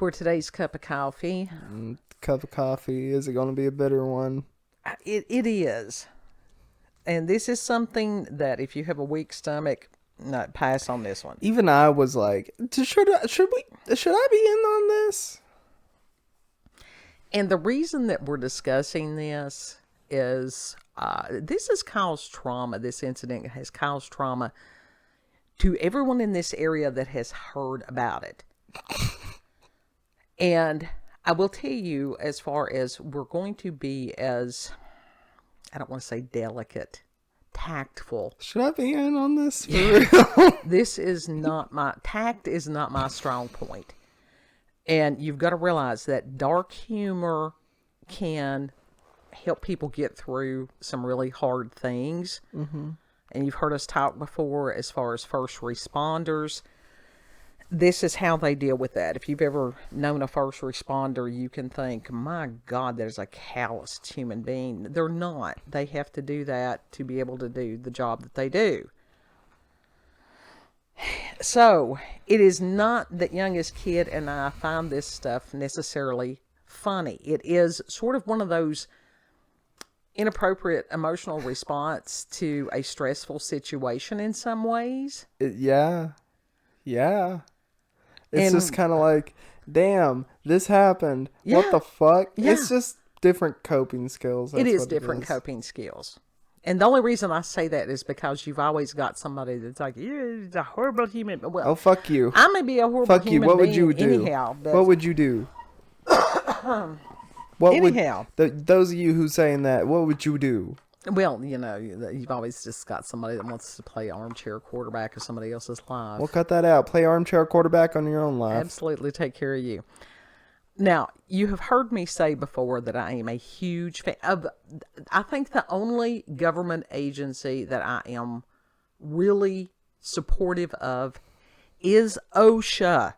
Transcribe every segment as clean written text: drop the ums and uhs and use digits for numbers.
for today's cup of coffee. Cup of coffee. Is it going to be a bitter one? It is. And this is something that if you have a weak stomach, not pass on this one. Even I was like, should I be in on this? And the reason that we're discussing this is this has caused trauma. This incident has caused trauma to everyone in this area that has heard about it. And I will tell you, as far as we're going to be as, I don't want to say delicate, tactful. Should I be in on this? For real? This is not tact is not my strong point. And you've got to realize that dark humor can help people get through some really hard things. Mm-hmm. And you've heard us talk before as far as first responders. This is how they deal with that. If you've ever known a first responder, you can think, my God, there's a calloused human being. They're not. They have to do that to be able to do the job that they do. So, it is not that youngest kid and I find this stuff necessarily funny. It is sort of one of those inappropriate emotional response to a stressful situation in some ways. Yeah. It's just kind of like, damn, this happened. Yeah. What the fuck? Yeah. It's just different coping skills. That's it is different coping skills. And the only reason I say that is because you've always got somebody that's like, you're a horrible human. Well, oh, fuck you. I may be a horrible human being. What would you do? Anyhow, but what would you do? Those of you who saying that, what would you do? Well, you know, you've always just got somebody that wants to play armchair quarterback of somebody else's life. Well, cut that out. Play armchair quarterback on your own life. Absolutely. Take care of you. Now, you have heard me say before that I am a huge fan of, I think the only government agency that I am really supportive of is OSHA.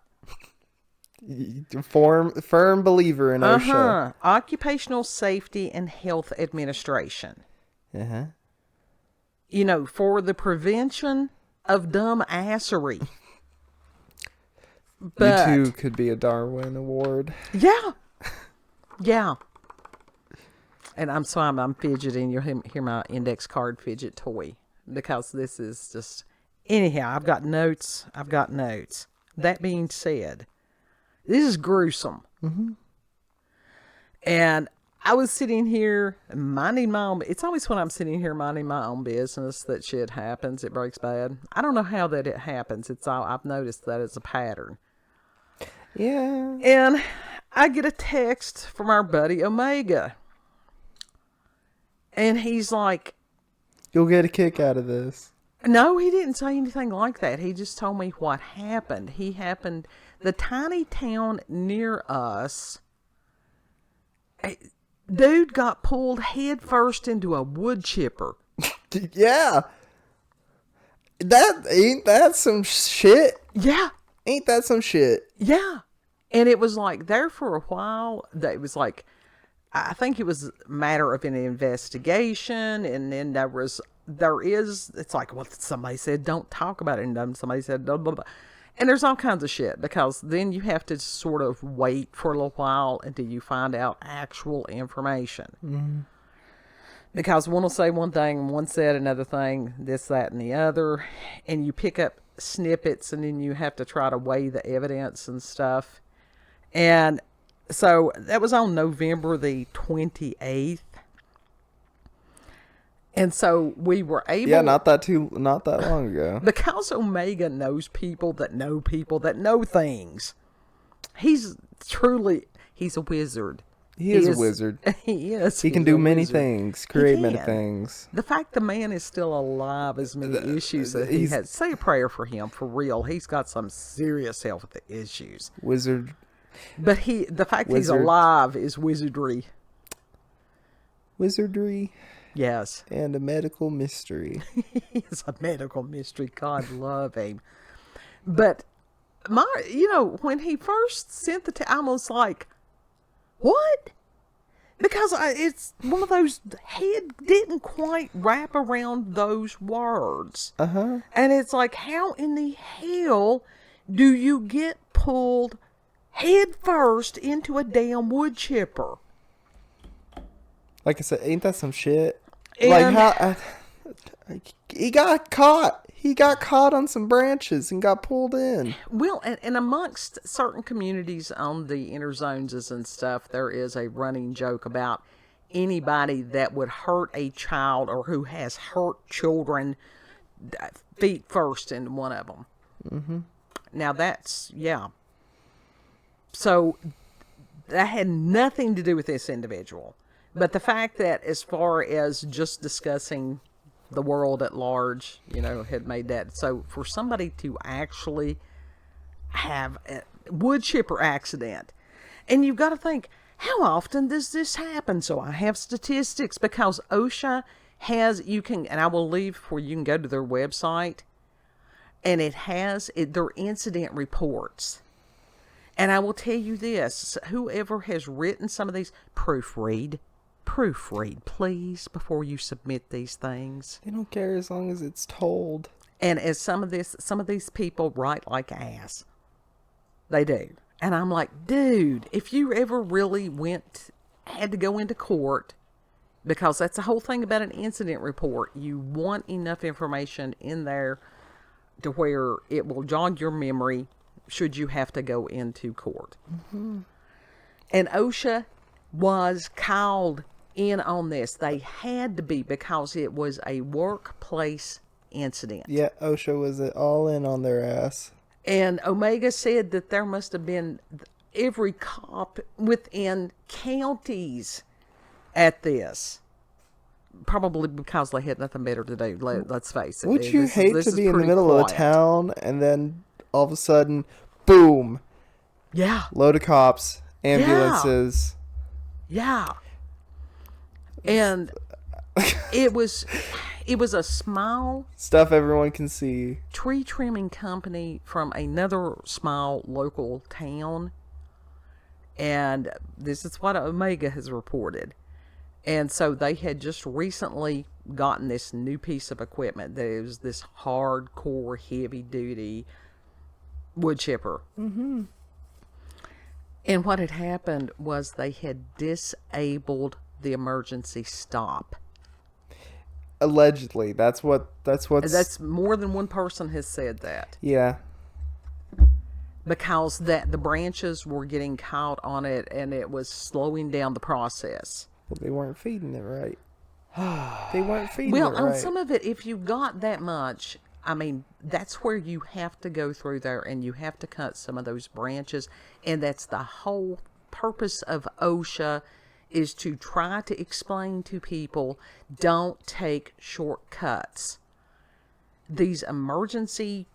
Firm believer in OSHA. Occupational Safety and Health Administration. Uh-huh. You know, for the prevention of dumb assery. But, you too could be a Darwin Award. Yeah. Yeah. And I'm fidgeting. You'll hear my index card fidget toy. Because this is just... Anyhow, I've got notes. That being said, this is gruesome. Mm-hmm. And I was sitting here minding my own... It's always when I'm sitting here minding my own business that shit happens. It breaks bad. I don't know how that it happens. I've noticed that it's a pattern. Yeah. And I get a text from our buddy Omega. And he's like... You'll get a kick out of this. No, he didn't say anything like that. He just told me what happened. The tiny town near us... Dude got pulled headfirst into a wood chipper. Yeah. Ain't that some shit? Yeah. Ain't that some shit? Yeah. And it was like there for a while. It was like, I think it was a matter of an investigation. And then it's like, well, somebody said, don't talk about it. And then somebody said, blah, blah, blah. And there's all kinds of shit because then you have to sort of wait for a little while until you find out actual information. Mm-hmm. Because one will say one thing, one said another thing, this, that, and the other. And you pick up snippets and then you have to try to weigh the evidence and stuff. And so that was on November the 28th. And so we were able... Yeah, not that long ago. Because Omega knows people that know things. He's a wizard. He is a wizard. He is. He can do many things, create many things. The fact the man is still alive as many issues that he has. Say a prayer for him, for real. He's got some serious health issues. Wizard. But the fact he's alive is wizardry. Wizardry. Yes. And a medical mystery. It's a medical mystery. God love him. But, when he first sent I was like, what? Because it's one of those, head didn't quite wrap around those words. Uh-huh. And it's like, how in the hell do you get pulled head first into a damn wood chipper. Like I said, ain't that some shit? And like how he got caught. He got caught on some branches and got pulled in. Well, and amongst certain communities on the inner zones and stuff, there is a running joke about anybody that would hurt a child or who has hurt children feet first into one of them. Mm-hmm. Now that's, yeah. So that had nothing to do with this individual. But the fact that as far as just discussing the world at large, had made that. So for somebody to actually have a wood chipper accident, and you've got to think, how often does this happen? So I have statistics because OSHA has, and I will leave where you can go to their website, and it has their incident reports. And I will tell you this, whoever has written some of these, proofread, please, before you submit these things. They don't care as long as it's told. And as some of these people write like ass. They do. And I'm like, dude, if you ever really had to go into court, because that's the whole thing about an incident report, you want enough information in there to where it will jog your memory should you have to go into court. Mm-hmm. And OSHA was called in on this. They had to be, because it was a workplace incident. Yeah, OSHA was all in on their ass. And Omega said that there must have been every cop within counties at this. Probably because they had nothing better to do, let's face it. Would you hate to be in the middle of a town and then all of a sudden, boom. Yeah. Load of cops, ambulances. Yeah. And it was a small stuff everyone can see. Tree trimming company from another small local town. And this is what Omega has reported. And so they had just recently gotten this new piece of equipment that is this hardcore, heavy-duty wood chipper. Mm-hmm. And what had happened was they had disabled the emergency stop. Allegedly, that's more than one person has said that. Yeah. Because the branches were getting caught on it and it was slowing down the process. Well, they weren't feeding it right. They weren't feeding it right. Well, on some of it, if you got that much, I mean, that's where you have to go through there and you have to cut some of those branches. And that's the whole purpose of OSHA, is to try to explain to people, don't take shortcuts. These emergency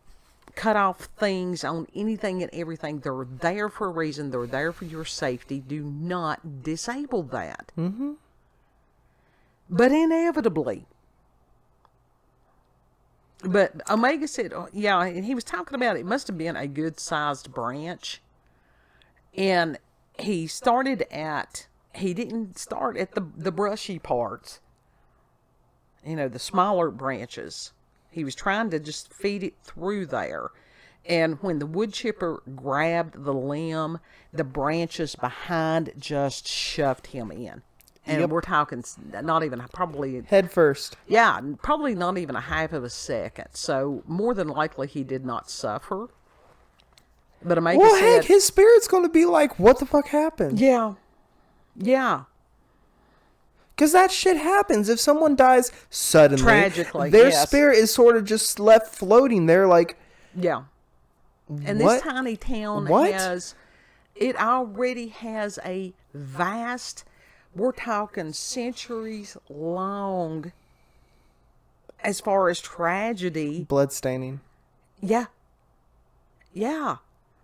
cut-off things on anything and everything, they're there for a reason. They're there for your safety. Do not disable that. Mm-hmm. But inevitably... But Omega said, yeah, and he was talking about it must have been a good-sized branch. And he didn't start at the brushy parts, the smaller branches. He was trying to just feed it through there. And when the wood chipper grabbed the limb, the branches behind just shoved him in. And we're talking not even probably... Head first. Yeah, probably not even a half of a second. So more than likely he did not suffer. But Omega said... Well, heck, his spirit's going to be like, what the fuck happened? Yeah. Yeah. Because that shit happens. If someone dies suddenly... Tragically, their spirit is sort of just left floating there like... Yeah. And this tiny town already has a vast... We're talking centuries long as far as tragedy. Bloodstaining. Yeah. Yeah.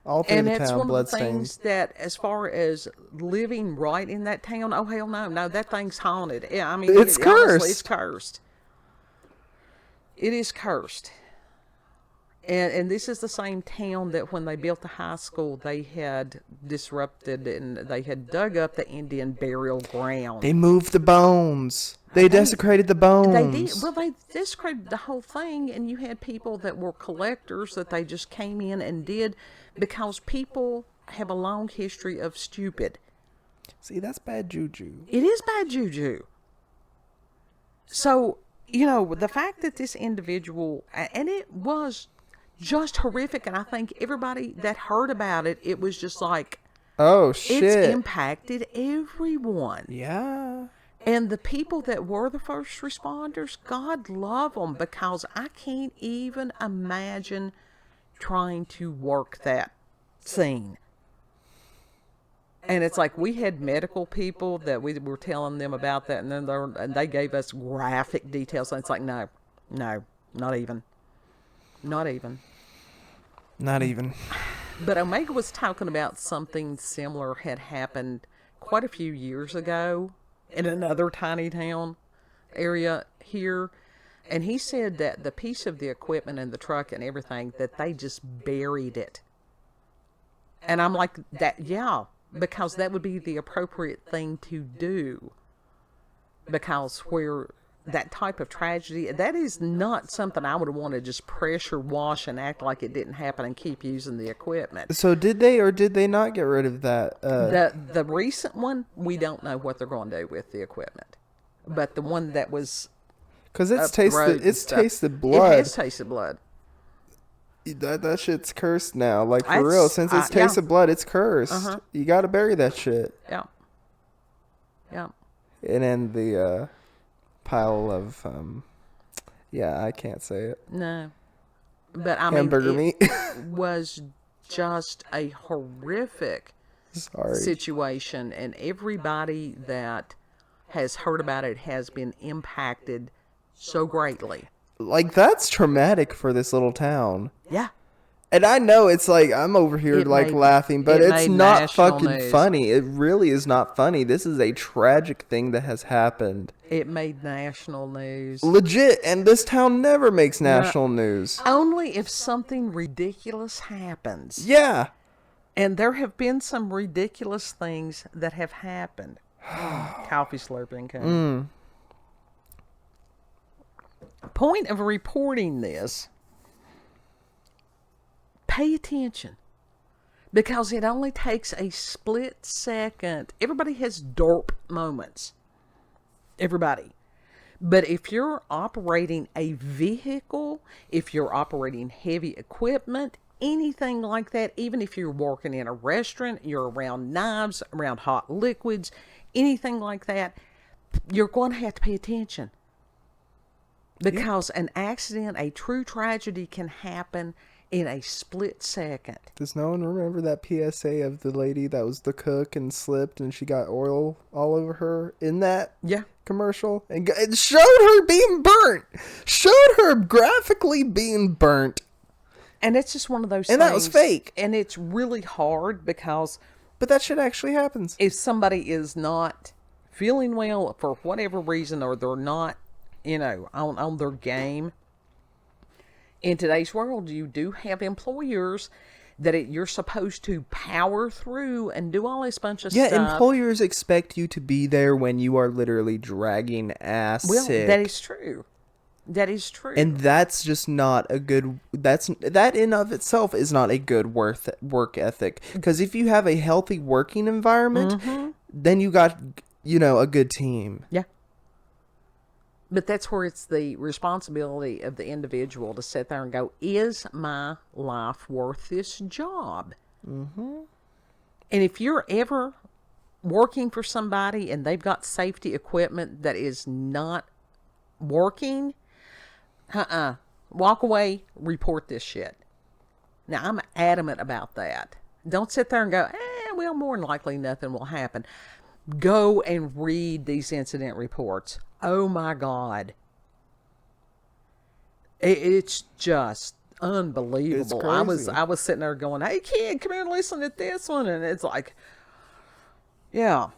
All through the town, bloodstaining. And it's one of the things that, as far as living right in that town, oh, hell no. No, that thing's haunted. Yeah, I mean, it's cursed. Honestly, it's cursed. It is cursed. And this is the same town that when they built the high school, they had disrupted and they had dug up the Indian burial ground. They moved the bones. They desecrated the bones. They did. Well, they desecrated the whole thing, and you had people that were collectors that they just came in and did, because people have a long history of stupid. See, that's bad juju. It is bad juju. So, the fact that this individual, and it was just horrific, and I think everybody that heard about it, it was just like, oh, shit. It's impacted everyone. Yeah. And the people that were the first responders, God love them, because I can't even imagine trying to work that scene. And it's like, we had medical people that we were telling them about that, and then they gave us graphic details. And it's like, no, not even. Not even. But Omega was talking about something similar had happened quite a few years ago in another tiny town area here. And he said that the piece of the equipment and the truck and everything, that they just buried it. And I'm like, because that would be the appropriate thing to do. Because where that type of tragedy, that is not something I would want to just pressure wash and act like it didn't happen and keep using the equipment. So did they or did they not get rid of that? The recent one, we don't know what they're going to do with the equipment. But the one that was... Because it's tasted blood. It has tasted blood. That shit's cursed now. Like, for real. Since it's tasted blood, it's cursed. Uh-huh. You got to bury that shit. Yeah. And then the pile of, I can't say it. No. But I hamburger mean, meat. was just a horrific situation. And everybody that has heard about it has been impacted so greatly. Like, that's traumatic for this little town. Yeah. And I know it's like, I'm over here laughing, but it's not fucking funny. It really is not funny. This is a tragic thing that has happened. It made national news. Legit. And this town never makes national news. Only if something ridiculous happens. Yeah. And there have been some ridiculous things that have happened. Coffee slurping. Point of reporting this, pay attention, because it only takes a split second. Everybody has derp moments. Everybody. But if you're operating a vehicle, if you're operating heavy equipment, anything like that, even if you're working in a restaurant, you're around knives, around hot liquids, anything like that, you're going to have to pay attention. Because an accident, a true tragedy, can happen in a split second. Does no one remember that PSA of the lady that was the cook and slipped and she got oil all over her in that commercial? And it showed her being burnt. Showed her graphically being burnt. And it's just one of those things. And that was fake. And it's really hard because... But that shit actually happens. If somebody is not feeling well for whatever reason, or they're not, on their game. In today's world, you do have employers that you're supposed to power through and do all this bunch of stuff. Yeah, employers expect you to be there when you are literally dragging ass sick. That is true. That is true. And that's just not a good... That in of itself is not a good work ethic. Because if you have a healthy working environment, then you got, a good team. Yeah. But that's where it's the responsibility of the individual to sit there and go, is my life worth this job? And if you're ever working for somebody and they've got safety equipment that is not working, walk away, report this shit. Now, I'm adamant about that. Don't sit there and go, well, more than likely nothing will happen. Go and read these incident reports. Oh my God. It's just unbelievable. It's crazy. I was sitting there going, hey kid, come here and listen to this one. And it's like, yeah.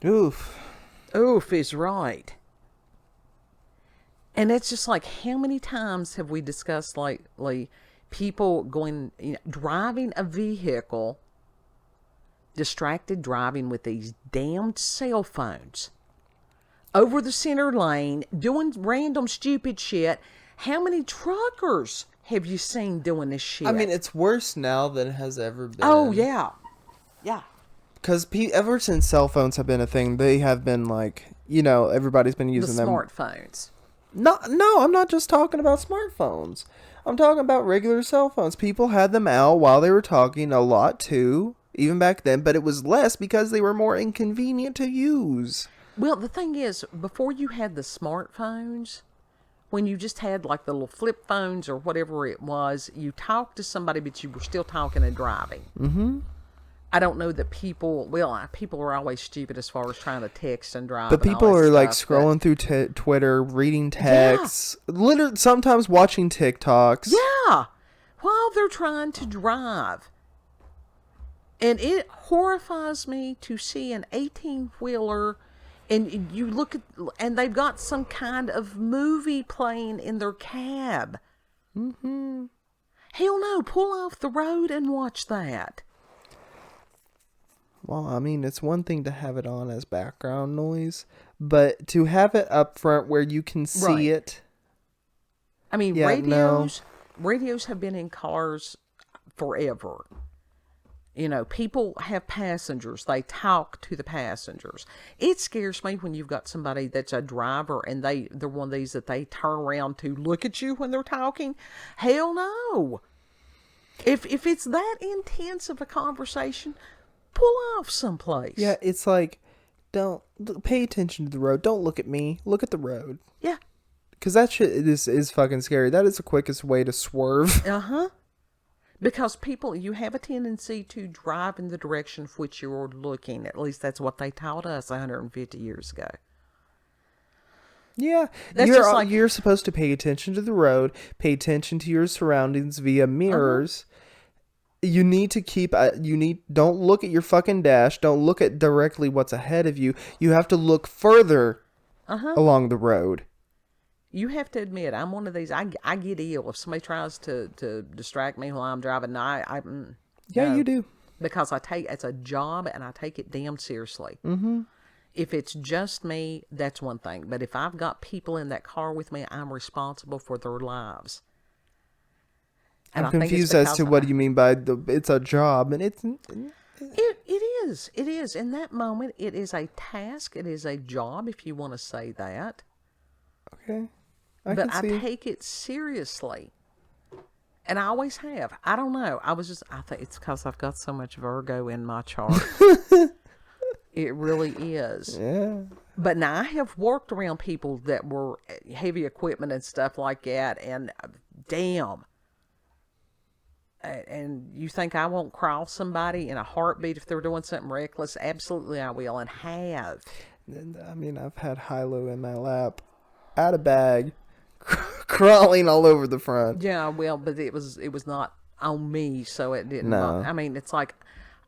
Oof is right. And it's just like, how many times have we discussed lately people going, driving a vehicle, distracted driving with these damned cell phones over the center lane, doing random stupid shit. How many truckers have you seen doing this shit? I mean, it's worse now than it has ever been. Oh, yeah. Yeah. Because ever since cell phones have been a thing, they have been like, you know, everybody's been using them. Smartphones. No, I'm not just talking about smartphones. I'm talking about regular cell phones. People had them out while they were talking a lot too, even back then, but it was less because they were more inconvenient to use. Well, the thing is, before you had the smartphones, when you just had like the little flip phones or whatever it was, you talked to somebody, but you were still talking and driving. Mm-hmm. I don't know that people are always stupid as far as trying to text and drive. But people are like scrolling through Twitter, reading texts, literally sometimes watching TikToks. Yeah, while they're trying to drive. And it horrifies me to see an 18-wheeler and you look at, and they've got some kind of movie playing in their cab. Mm-hmm. Hell no, pull off the road and watch that. Well, I mean, it's one thing to have it on as background noise, but to have it up front where you can see it. I mean, radios have been in cars forever. You know, people have passengers. They talk to the passengers. It scares me when you've got somebody that's a driver and they're one of these that they turn around to look at you when they're talking. Hell no. If it's that intense of a conversation, pull off someplace. Yeah, it's like, don't pay attention to the road. Don't look at me. Look at the road. Yeah. Because that shit is fucking scary. That is the quickest way to swerve. Uh-huh. Because you have a tendency to drive in the direction of which you're looking. At least that's what they taught us 150 years ago. Yeah. You're supposed to pay attention to the road, pay attention to your surroundings via mirrors. You need to don't look at your fucking dash. Don't look at directly what's ahead of you. You have to look further along the road. You have to admit, I'm one of these. I get ill if somebody tries to distract me while I'm driving. You do, because it's a job and I take it damn seriously. Mm-hmm. If it's just me, that's one thing. But if I've got people in that car with me, I'm responsible for their lives. And I'm confused as to what do you mean by it's a job, and it's. It is. In that moment, it is a task. It is a job, if you want to say that. Okay. I take it seriously. And I always have. I don't know. I think it's because I've got so much Virgo in my chart. It really is. Yeah. But now I have worked around people that were heavy equipment and stuff like that, and damn. And you think I won't cross somebody in a heartbeat if they're doing something reckless? Absolutely I will, and have. I mean, I've had high-low in my lap, out of bag, crawling all over the front. Yeah, well, but it was not on me, so it didn't. No. I mean, it's like,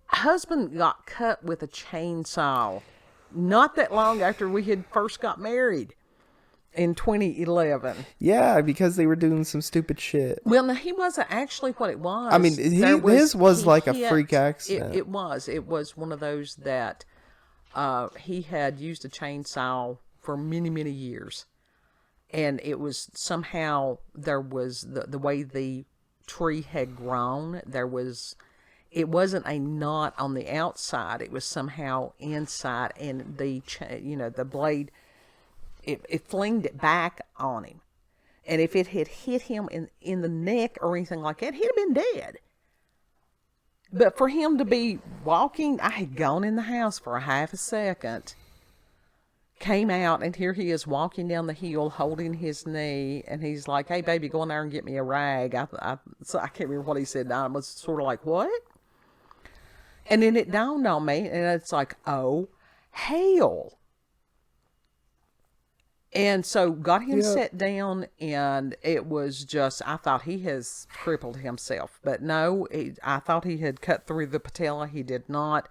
husband got cut with a chainsaw not that long after we had first got married in 2011. Yeah, because they were doing some stupid shit. Well, no, he wasn't actually what it was. I mean, his was like a freak accident. It was one of those that he had used a chainsaw for many, many years. And it was somehow, there was the way the tree had grown, it wasn't a knot on the outside, it was somehow inside, and the blade, it flinged it back on him. And if it had hit him in the neck or anything like that, he'd have been dead. But for him to be walking, I had gone in the house for a half a second, came out, and here he is walking down the hill holding his knee, and he's like, "Hey baby, go in there and get me a rag." So I can't remember what he said now. I was sort of like, what? And then it dawned on me, and it's like, oh hell. And so got him set down, and it was just, I thought he has crippled himself. But no, I thought he had cut through the patella. He did not.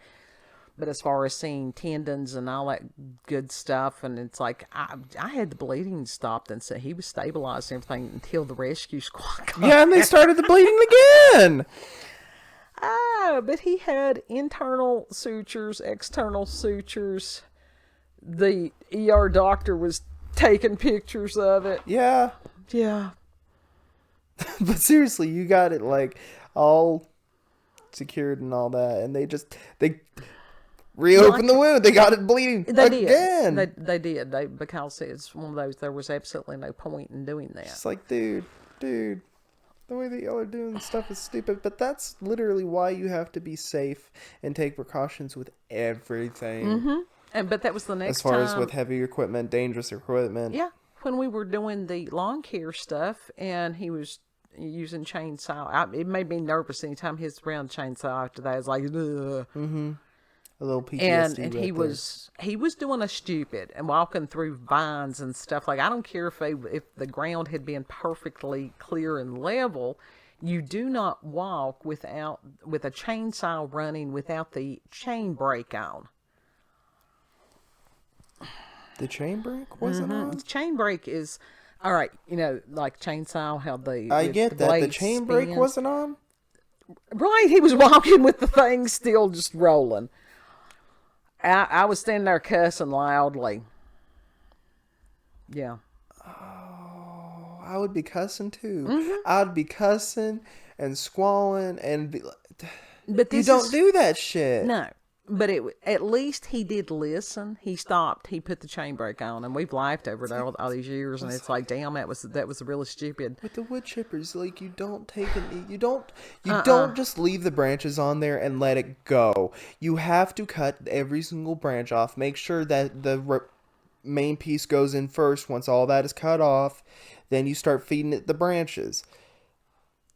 But as far as seeing tendons and all that good stuff, and it's like, I had the bleeding stopped, and so he was stabilized and everything until the rescue squad got Yeah, and they started the bleeding again. But he had internal sutures, external sutures. The ER doctor was taking pictures of it. Yeah. Yeah. But seriously, you got it like all secured and all that, and they reopened the wound. They got it bleeding again. They did. Because it's one of those. There was absolutely no point in doing that. It's like, dude, the way that y'all are doing stuff is stupid. But that's literally why you have to be safe and take precautions with everything. Mm-hmm. But that was the next as far time, as with heavy equipment, dangerous equipment. Yeah, when we were doing the lawn care stuff, and he was using chainsaw. It made me nervous anytime he was around chainsaw after that. It's like, ugh. Mm-hmm. A little PTSD. And he was doing a stupid and walking through vines and stuff. Like, I don't care if the ground had been perfectly clear and level. You do not walk with a chainsaw running without the chain brake on. The chain brake wasn't on? The chain brake is, all right, like chainsaw, how I get that. The chain brake wasn't on? Right, he was walking with the thing still just rolling. I was standing there cussing loudly. Yeah. Oh, I would be cussing too. I'd be cussing and squalling and be like, but you don't do that shit. No. But at least he did listen. He stopped. He put the chain brake on, and we've laughed over it all these years. And it's like, damn, that was really stupid. With the wood chippers, like you don't don't just leave the branches on there and let it go. You have to cut every single branch off. Make sure that the main piece goes in first. Once all that is cut off, then you start feeding it the branches.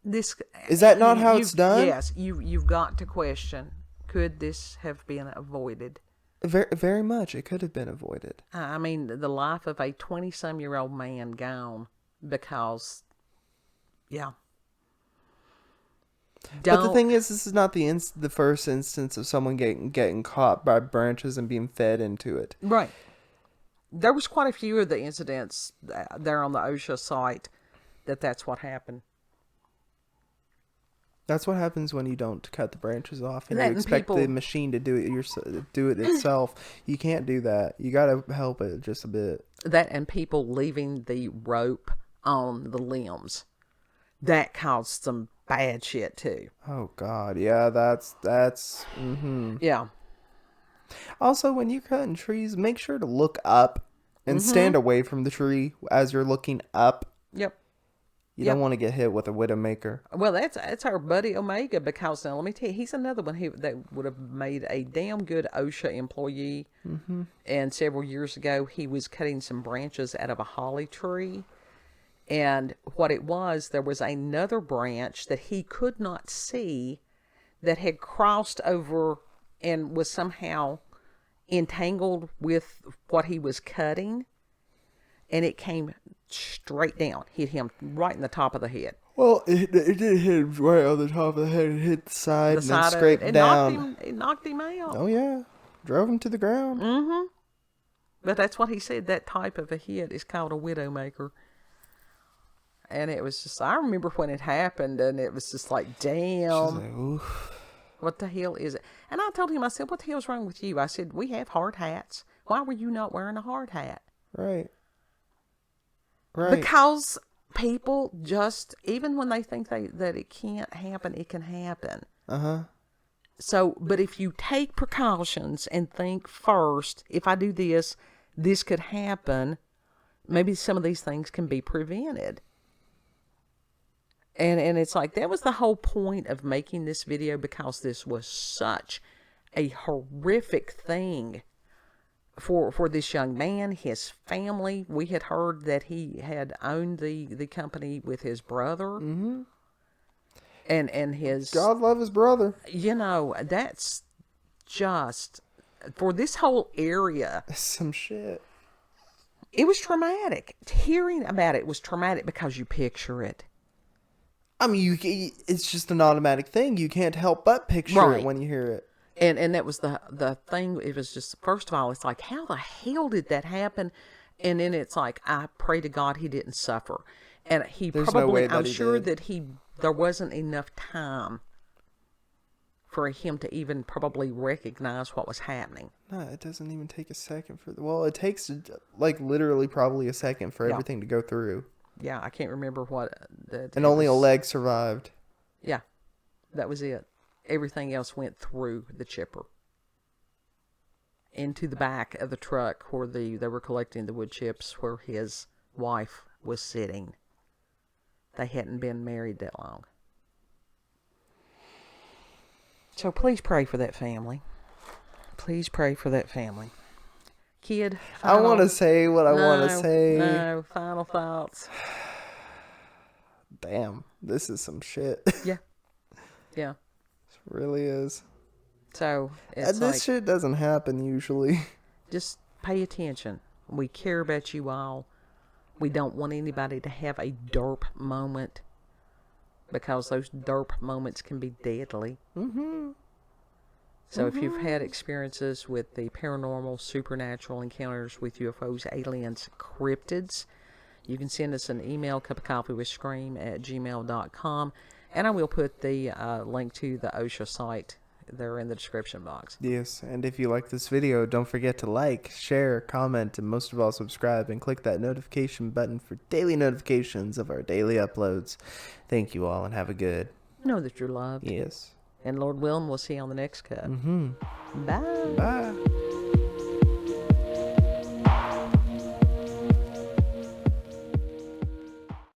Is that not how it's done? Yes, you've got to question. Could this have been avoided? Very, very much. It could have been avoided. I mean, the life of a 20-some-year-old man gone because, yeah. But the thing is, this is not the first instance of someone getting caught by branches and being fed into it. Right. There was quite a few of the incidents there on the OSHA site that's what happened. That's what happens when you don't cut the branches off and you expect the machine to do it itself. You can't do that. You got to help it just a bit. That and people leaving the rope on the limbs. That caused some bad shit too. Oh God, yeah, that's Yeah. Also, when you're cutting trees, make sure to look up and stand away from the tree as you're looking up. Yep. You don't want to get hit with a widowmaker. Well, that's our buddy Omega, because now let me tell you, he's another one that would have made a damn good OSHA employee. Mm-hmm. And several years ago, he was cutting some branches out of a holly tree. And what it was, there was another branch that he could not see that had crossed over and was somehow entangled with what he was cutting. And it came straight down, hit him right in the top of the head. Well, it did hit him right on the top of the head. It hit the side and then scraped down. It knocked him out. Oh, yeah. Drove him to the ground. Mm-hmm. But that's what he said. That type of a hit is called a widowmaker. And it was just, I remember when it happened, and it was just like, damn. Like, oof. What the hell is it? And I told him, I said, what the hell's wrong with you? I said, we have hard hats. Why were you not wearing a hard hat? Right. Because people just, even when they think that it can't happen, it can happen. Uh-huh. So, but if you take precautions and think first, if I do this, this could happen, maybe some of these things can be prevented. And it's like, that was the whole point of making this video, because this was such a horrific thing for this young man, his family. We had heard that he had owned the company with his brother. Mm-hmm. And his... God love his brother. That's just... For this whole area... Some shit. It was traumatic. Hearing about it was traumatic because you picture it. I mean, it's just an automatic thing. You can't help but picture it when you hear it. And that was the thing. It was just, first of all, it's like, how the hell did that happen? And then it's like, I pray to God he didn't suffer. And There's no way I'm sure did. that there wasn't enough time for him to even probably recognize what was happening. No, it doesn't even take a second well, it takes like literally probably a second for everything to go through. Yeah, I can't remember what. And only a leg survived. Yeah, that was it. Everything else went through the chipper into the back of the truck where they were collecting the wood chips, where his wife was sitting. They hadn't been married that long. So please pray for that family. Please pray for that family. Kid, I want to say what I want to say. No, final thoughts. Damn, this is some shit. Yeah. Yeah. It really is. So, it's this shit doesn't happen usually. Just pay attention. We care about you all. We don't want anybody to have a derp moment, because those derp moments can be deadly. Mm-hmm. So if you've had experiences with the paranormal, supernatural encounters with UFOs, aliens, cryptids, you can send us an email, cupofcoffeewithscream@gmail.com, and I will put the link to the OSHA site there in the description box. Yes, and if you like this video, don't forget to like, share, comment, and most of all, subscribe, and click that notification button for daily notifications of our daily uploads. Thank you all, and have a good... Know that you're loved. Yes. And Lord willing, we'll see you on the next cut. Mm-hmm. Bye. Bye.